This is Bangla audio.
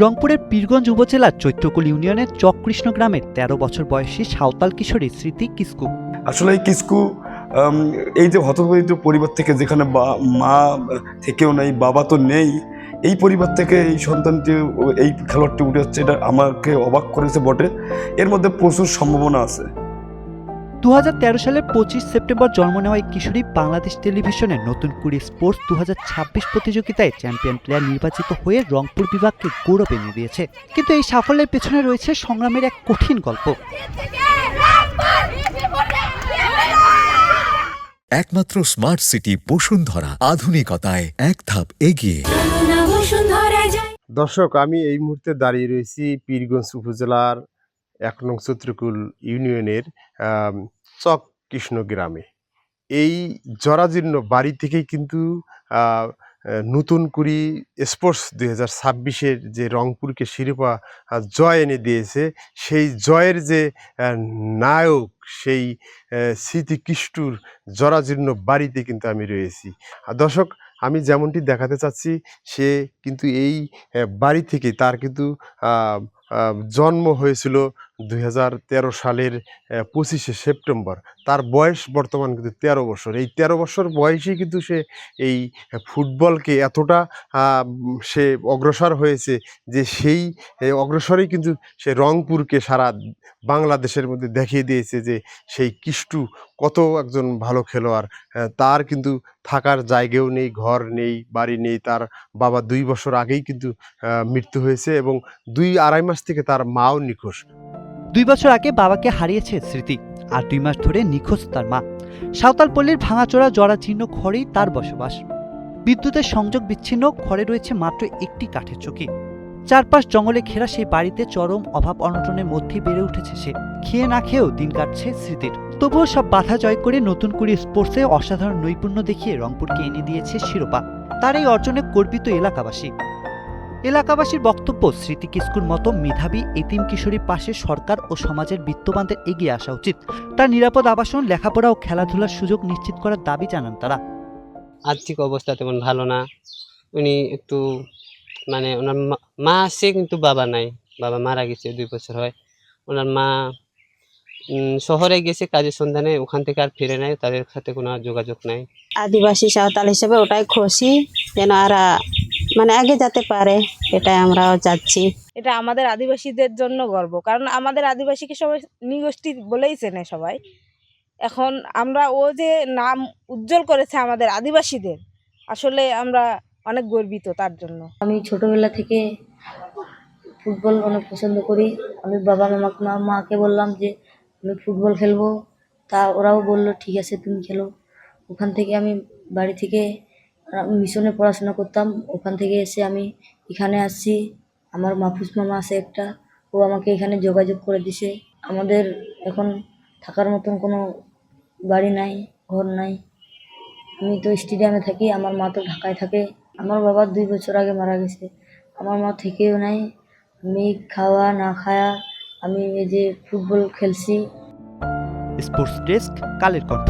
রংপুরের পীরগঞ্জ উপজেলার চৈত্রকুল ইউনিয়নের চককৃষ্ণ গ্রামের ১৩ বছর বয়সী সাঁওতাল কিশোরী স্মৃতি কিস্কু। আসলে এই কিস্কু এই যে হতদরিদ্র পরিবার থেকে, যেখানে মা থেকেও নেই, বাবা তো নেই, এই পরিবার থেকে এই সন্তানটি, এই খেলোয়াড়টি উঠে যাচ্ছে, এটা আমাকে অবাক করেছে বটে। এর মধ্যে প্রচুর সম্ভাবনা আছে। ২০১৩ সালের ২৫ সেপ্টেম্বর জন্ম নেওয়া এই কিশোরী বাংলাদেশ টেলিভিশনের নতুন কুড়ি স্পোর্টস ২০২৬ প্রতিযোগিতায় চ্যাম্পিয়ন প্লেয়ার নির্বাচিত হয়ে রংপুর বিভাগকে গৌরব এনে দিয়েছে। কিন্তু এই সাফল্যের পেছনে রয়েছে সংগ্রামের এক কঠিন গল্প। একমাত্র স্মার্ট সিটি বসুন্ধরা, আধুনিকতায় এক ধাপ এগিয়ে। দর্শক, আমি এই মুহূর্তে দাঁড়িয়ে রয়েছি পীরগঞ্জ উপজেলার ১ নং চৈত্রকুল ইউনিয়নের চককৃষ্ণ গ্রামে। এই জরাজীর্ণ বাড়ি থেকেই কিন্তু নতুন কুড়ি স্পোর্টস ২০২৬-এর যে রংপুরকে শিরোপা জয় এনে দিয়েছে, সেই জয়ের যে নায়ক, সেই স্মৃতি কিষ্টুর জরাজীর্ণ বাড়িতে কিন্তু আমি রয়েছি। দর্শক, আমি যেমনটি দেখাতে চাচ্ছি, সে কিন্তু এই বাড়ি থেকে তার কিন্তু জন্ম হয়েছিল ২০১৩ সালের ২৫শে সেপ্টেম্বর। তার বয়স বর্তমান কিন্তু ১৩ বছর। এই ১৩ বছর বয়সেই কিন্তু সে এই ফুটবলকে এতটা সে অগ্রসর হয়েছে যে সেই অগ্রসরেই কিন্তু সে রংপুরকে সারা বাংলাদেশের মধ্যে দেখিয়ে দিয়েছে যে সেই কিষ্টু কত একজন ভালো খেলোয়াড়। তার কিন্তু থাকার জায়গাও নেই, ঘর নেই, বাড়ি নেই। তার বাবা ২ বছর আগেই কিন্তু মৃত্যু হয়েছে এবং ২-২.৫ মাস থেকে তার মাও নিখোঁজ। ২ বছর আগে বাবাকে হারিয়েছে স্মৃতি, আর ২ মাস ধরে নিখোঁজ তার মা। সাঁওতাল পল্লীর ভাঙাচোরা জরাজীর্ণ ঘরেই তার বসবাস। বিদ্যুতের সংযোগ বিচ্ছিন্ন, ঘরে রয়েছে মাত্র একটি কাঠের চৌকি। চারপাশ জঙ্গলে ঘেরা সেই বাড়িতে চরম অভাব অনটনের মধ্যেই বেড়ে উঠেছে সে। খেয়ে না খেয়েও দিন কাটছে স্মৃতির। তবুও সব বাধা জয় করে নতুন করে স্পোর্টসে অসাধারণ নৈপুণ্য দেখিয়ে রংপুরকে এনে দিয়েছে শিরোপা। তার এই অর্জনে গর্বিত এলাকাবাসীর বক্তব্য, স্মৃতি কিস্কুর মতো মেধাবী এতিম কিশোরীর পাশে সরকার ও সমাজের বিত্তবানদের এগিয়ে আসা উচিত। তার নিরাপদ আবাসন, লেখাপড়া ও খেলাধুলার সুযোগ নিশ্চিত করার দাবি জানান তারা। আর্থিক অবস্থা তেমন ভালো না, উনি একটু মানে ওনার মা আছে কিন্তু বাবা নাই, বাবা মারা গেছে ২ বছর হয়। ওনার মা শহরে গেছে কাজের সন্ধানে, ওখান থেকে আর ফিরে নাই, তাদের সাথে কোনো যোগাযোগ নাই। আদিবাসী সাঁওতাল হিসেবে ওটাই খুশি, যেন আর মানে আগে যেতে পারে, এটাই আমরাও চাচ্ছি। এটা আমাদের আদিবাসীদের জন্য গর্ব, কারণ আমাদের আদিবাসীকে সবাই নৃগোষ্ঠী বলেই চেনে সবাই। এখন আমরা ও যে নাম উজ্জ্বল করেছে আমাদের আদিবাসীদের, আসলে আমরা অনেক গর্বিত তার জন্য। আমি ছোটবেলা থেকে ফুটবল অনেক পছন্দ করি। আমি বাবা মাকে বললাম যে আমি ফুটবল খেলবো, তা ওরাও বললো ঠিক আছে তুমি খেলো। ওখান থেকে আমি বাড়ি থেকে মিশনে পড়াশোনা করতাম, ওখান থেকে এসে আমি এখানে আসছি। আমার মাহফুজ মামা আছে একটা, ও আমাকে এখানে যোগাযোগ করে দিছে। আমাদের এখন থাকার মতন কোনো বাড়ি নাই, ঘর নাই। আমি তো স্টেডিয়ামে থাকি, আমার মা তো ঢাকায় থাকে। আমার বাবা ২ বছর আগে মারা গেছে, আমার মা থেকেও নাই। আমি খাওয়া না খায়া আমি এই যে ফুটবল খেলছি। Sports desk, Kaler Kantho.